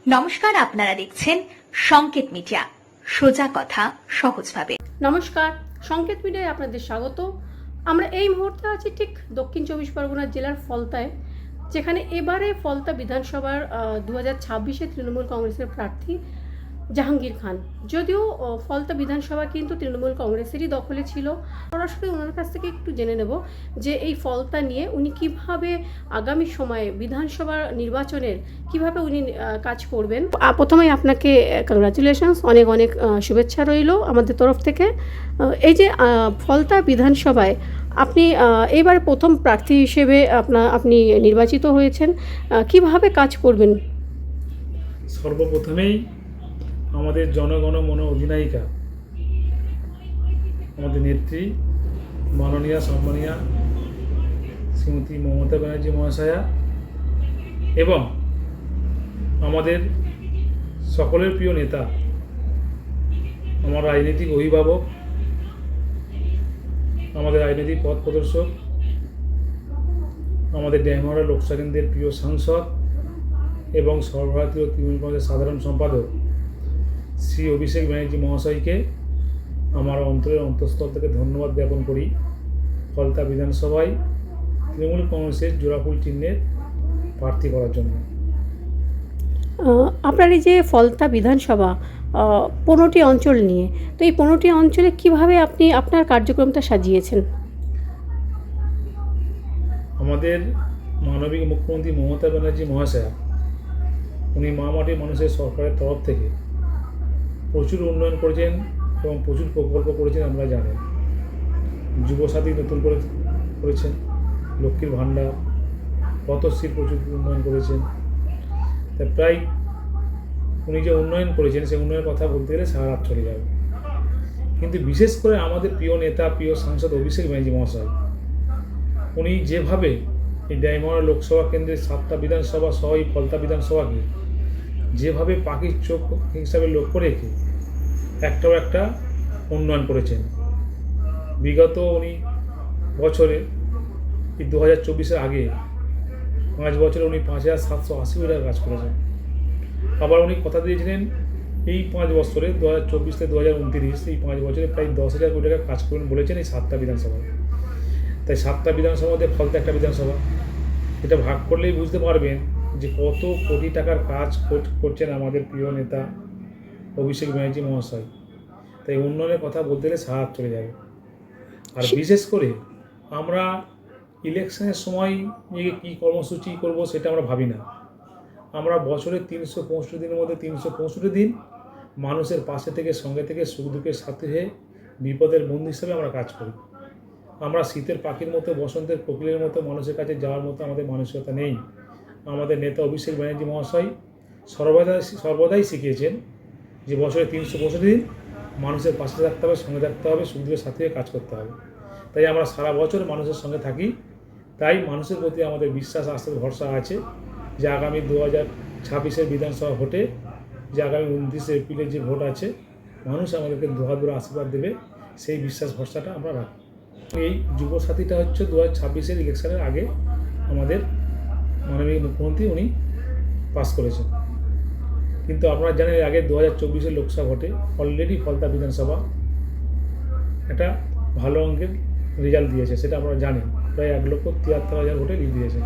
নমস্কার, আপনারা দেখছেন সংকেত মিডিয়া, সোজা কথা সহজভাবে। নমস্কার, সংকেত মিডিয়ায় আপনাদের স্বাগত। আমরা এই মুহূর্তে আছি ঠিক দক্ষিণ চব্বিশ পরগনা জেলার ফলতায়, যেখানে এবারে ফলতা বিধানসভার 2026-এ তৃণমূল কংগ্রেসের প্রার্থী জাহাঙ্গীর খান। যদিও ফলতা বিধানসভা কিন্তু তৃণমূল কংগ্রেসেরই দখলে ছিল। সরাসরি ওনার কাছ থেকে একটু জেনে নেব যে এই ফলতা নিয়ে উনি কিভাবে আগামী সময়ে বিধানসভা নির্বাচনের কিভাবে উনি কাজ করবেন। প্রথমেই আপনাকে কংগ্রাচুলেশনস, অনেক অনেক শুভেচ্ছা রইল আমাদের তরফ থেকে। এই যে ফলতা বিধানসভায় আপনি এবার প্রথম প্রার্থী হিসেবে আপনি নির্বাচিত হয়েছেন, কিভাবে কাজ করবেন? সর্বপ্রথমেই আমাদের জনগণ মন অধিনায়িকা, আমাদের নেত্রী মাননীয়া সম্মানীয়া শ্রীমতী মমতা ব্যানার্জি মহাশয়া এবং আমাদের সকলের প্রিয় নেতা, আমার রাজনৈতিক অভিভাবক, আমাদের রাজনৈতিক পথ প্রদর্শক, আমাদের ড্যামহারা লোকসভা কেন্দ্রের প্রিয় সাংসদ এবং সর্বভারতীয় তৃণমূল কংগ্রেসের সাধারণ সম্পাদক শ্রী অভিষেক ব্যানার্জি মহাশয়কে আমার অন্তরের অন্তঃস্থল থেকে ধন্যবাদ জ্ঞাপন করি ফলতা বিধানসভায় তৃণমূল কংগ্রেসের জোড়াফুল চিহ্নের প্রার্থী করার জন্য। আপনার এই যে ফলতা বিধানসভা 15টি অঞ্চল নিয়ে, তো এই 15টি অঞ্চলে কিভাবে আপনি আপনার কার্যক্রমটা সাজিয়েছেন? আমাদের মাননীয় মুখ্যমন্ত্রী মমতা ব্যানার্জি মহাশয়া, উনি মা মাটির মানুষের সরকারের তরফ থেকে প্রচুর উন্নয়ন করেছেন এবং প্রচুর প্রকল্প করেছেন। আমরা জানেন, যুবসাথী নতুন করে করেছেন, লক্ষ্মীর ভাণ্ডার, পথশ্রীর প্রচুর উন্নয়ন করেছেন। তা প্রায় উনি যে উন্নয়ন করেছেন সেই উন্নয়নের কথা বলতে গেলে সারা রাত চলে যাবে। কিন্তু বিশেষ করে আমাদের প্রিয় নেতা, প্রিয় সাংসদ অভিষেক ব্যানার্জি মহাশয়, উনি যেভাবে এই ডায়মন্ড লোকসভা কেন্দ্রের 7টা বিধানসভা সহ এই ফলতা বিধানসভাকে যেভাবে পাখির চোখ হিসাবে লক্ষ্য রেখে একটাও একটা উন্নয়ন করেছেন। বিগত উনি বছরে এই 2024-এর আগে 5 বছরে উনি 5,780 কোটি টাকা কাজ করেছেন। আবার উনি কথা দিয়েছিলেন এই 5 বছরে 2024 থেকে 2029 এই 5 বছরে প্রায় 10,000 কোটি টাকা কাজ করবেন বলেছেন এই 7টা বিধানসভায়। তাই 7টা বিধানসভার মধ্যে ফলতা একটা বিধানসভা, এটা ভাগ করলেই বুঝতে পারবেন যে কত কোটি টাকার কাজ করছেন আমাদের প্রিয় নেতা অভিষেক ব্যানার্জি মহাশয়। তাই উন্নয়নের কথা বলতে গেলে সারা চলে যাবে। আর বিশেষ করে আমরা ইলেকশনের সময় যে কী কর্মসূচি করব সেটা আমরা ভাবি না। আমরা বছরে 365 দিনের মধ্যে 365 দিন মানুষের পাশে থেকে, সঙ্গে থেকে, সুখ দুঃখের সাথে হয়ে, বিপদের বন্ধু হিসাবে আমরা কাজ করি। আমরা শীতের পাখির মতো, বসন্তের কোকিলের মতো মানুষের কাছে যাওয়ার মতো আমাদের মানসিকতা নেই। আমাদের নেতা অভিষেক ব্যানার্জি মহাশয় সর্বদাই শিখিয়েছেন যে বছরে 365 দিন মানুষের পাশে থাকতে হবে, সঙ্গে থাকতে হবে, সুখ দুঃখের সাথে কাজ করতে হবে। তাই আমরা সারা বছর মানুষের সঙ্গে থাকি। তাই মানুষের প্রতি আমাদের বিশ্বাস, আস্থা, ভরসা আছে যে আগামী 2026-এর বিধানসভা ভোটে, যে আগামী 29 এপ্রিলের যে ভোট আছে, মানুষ আমাদেরকে দুহাত ভরে আশীর্বাদ দেবে, সেই বিশ্বাস ভরসাটা আমরা রাখি। এই যুবসাথীটা হচ্ছে 2026-এর ইলেকশনের আগে আমাদের মাননীয় মুখ্যমন্ত্রী উনি পাস করেছেন। কিন্তু আপনারা জানেন আগে 2024-এর লোকসভা ভোটে অলরেডি ফলতা বিধানসভা একটা ভালো অঙ্কের রেজাল্ট দিয়েছে, সেটা আপনারা জানেন। প্রায় 1,73,000 ভোটে লিড দিয়েছে,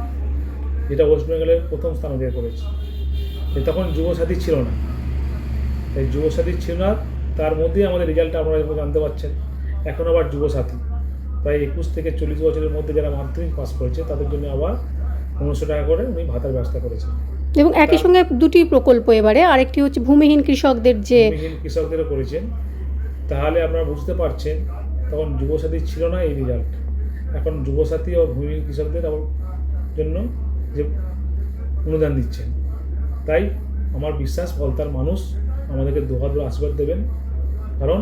যেটা ওয়েস্ট বেঙ্গলের প্রথম স্থান অধিকার করেছে। তখন যুবসাথী ছিল না, তাই যুবসাথী ছিল না, তার মধ্যেই আমাদের রেজাল্টটা আপনারা জানতে পারছেন। এখন আবার যুবসাথী প্রায় 21 থেকে 40 বছরের মধ্যে যারা মাধ্যমিক পাস করেছে তাদের জন্য আবার 900 টাকা করে উনি ভাতার ব্যবস্থা করেছেন। এবং একই সঙ্গে দুটি প্রকল্প, এবারে আরেকটি হচ্ছে ভূমিহীন কৃষকদের, যে ভূমিহীন কৃষকদেরও করেছেন। তাহলে আপনারা বুঝতে পারছেন তখন যুবসাথী ছিল না এই রেজাল্ট। এখন যুবসাথী ও ভূমিহীন কৃষকদের জন্য যে অনুদান দিচ্ছেন। তাই আমার বিশ্বাস ফলতার মানুষ আমাদেরকে দুহাত ভরে আশীর্বাদ দেবেন, কারণ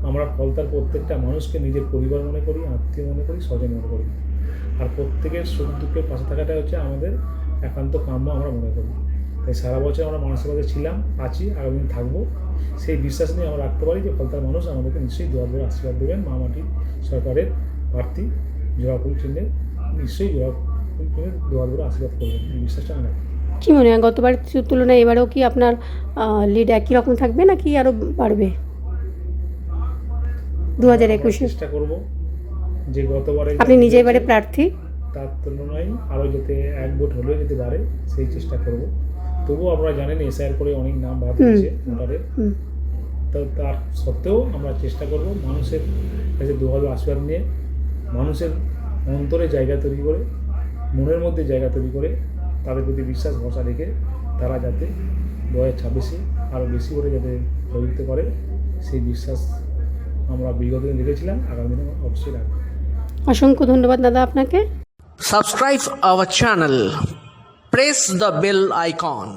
আমরা ফলতার প্রত্যেকটা মানুষকে নিজের পরিবার মনে করি, আত্মীয় মনে করি, স্বজন মনে করি। আর প্রত্যেকের সুখ দুঃখের পাশে থাকাটা হচ্ছে আমাদের একান্ত কাম্য আমরা মনে করি। তাই সারা বছর আমরা মানুষের কাছে ছিলাম, আছি, আগামী দিন থাকবো। সেই বিশ্বাস নিয়ে আমরা রাখতে পারি যে ফলতার মানুষ আমাদেরকে নিশ্চয়ই দুহাত ভরে আশীর্বাদ দেবেন। মা মাটি সরকারের প্রার্থী জোড়াফুল চিহ্নে নিশ্চয়ই জোড়াফুল চিহ্নে দুহাত ভরে আশীর্বাদ করবেন, এই বিশ্বাসটা আমি রাখি। কি মনে হয় গতবার তুলনায় এবারেও কি আপনার লিড একই রকম থাকবে নাকি আরও বাড়বে 2021-এ? চেষ্টা করব যে গতবারে আপনি নিজে এবারে প্রার্থী। তার তুলনায় আরও যাতে এক ভোট হলেও যদি বাড়ে সেই চেষ্টা করব। তবুও আপনারা জানেন এসআইআর করে অনেক নাম বাদ দিয়েছে ভোটারের, হুম। তো তার সত্ত্বেও আমরা চেষ্টা করব মানুষের কাছে দুহাত আশীর্বাদ নিয়ে, মানুষের অন্তরে জায়গা তৈরি করে, মনের মধ্যে জায়গা তৈরি করে, তাদের প্রতি বিশ্বাস ভরসা রেখে তারা যাতে 2026-এ আরও বেশি করে যাতে জয় দিতে পারে সেই বিশ্বাস আমরা বিগত দিনে রেখেছিলাম, আগামী দিনে অবশ্যই রাখবো। অসংখ্য ধন্যবাদ দাদা আপনাকে। Subscribe our channel. Press the bell icon.